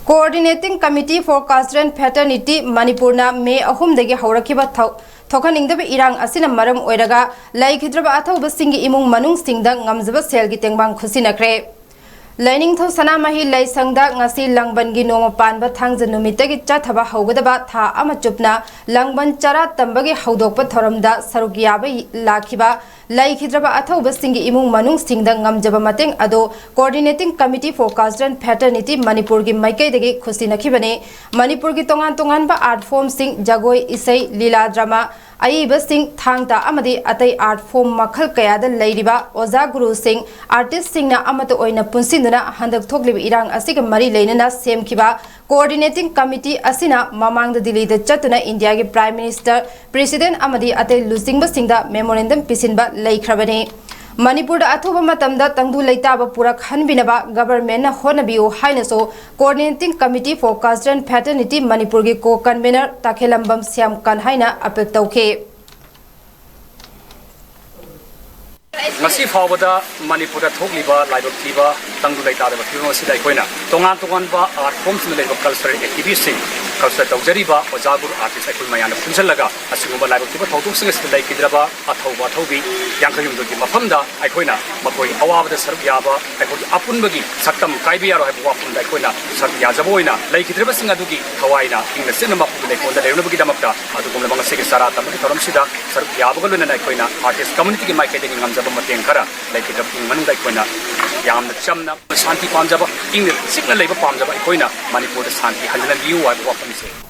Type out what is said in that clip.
Coordinating Committee for Culture and Fraternity Manipurna May ahumdagi haurakhiba thokaningdaba irang asina maram oiraga laikhidraba athauba singi imung manung singda ngamjaba selgi tengbang khusinakre Learning to Sanamahi Lay Sangda Ngasi Langbangi Noma Panba Tangza Numitagi Chataba Hogadaba Tha Amachupna Langban Chara Tambagi Haudokpa Thoramda Sarugiaba Lakiba Laikhidraba Athoba Singi Imung Manung Singda Ngamjaba Mateng Ado Coordinating Committee for Culture and Fraternity Manipurgi Maikaidagi Khusinakibane Manipurgi Tongan Ba Art Form Sing Jagoi Isai Lila Drama Aiba Singh Thangta Amadi Atai Art Form Makhal Kayada Lairiba Oza Guru Singh Artist Singh na Amata Oina Punsinduna Handak Thoklib Irang Asiga Mari Lainana Semkiba Coordinating Committee Asina Mamang the Delhi the Chatuna India ki Prime Minister President Amadi Atai Lusingba Singda Memorandum Pisinba Laikhrabane Manipur Athuba Matamda Tangdu Laitaba Purak Hanbinaba Government Honabio Hainaso Coordinating Committee for Culture and Fraternity Manipurgi Co-Convener Takhelambam Siam Kanhaina apel tauke Ngasi fawada Manipur thokliba laibak thiba tangdu laita da phino si dai koina tongan ba art forms na laibak cultural activities sing culture tawjariba ojagur artist ai mayana phunjalaga asigumba laibak thiba thautuk sing si dai kidraba athauba thaubi yankayum do ki mafamda ai koina makoi awabada sarb yaba ai ko apunbagi saktam kaibi yaro hai buwa pun dai koina sarb ya jaboina lai kidraba sing adugi thawaina ingna sinama pu dai konda leunabagi damakta adugumla banga sege sara tamagi thoram sida sarb yabagaluna nai koina artist community ki mai kaideng ngamjaba mateng khara like the manu like koina yamna chamna shanti pamjaba ing sikna leiba pamjaba koina manipur da shanti halna biu wa wa pamse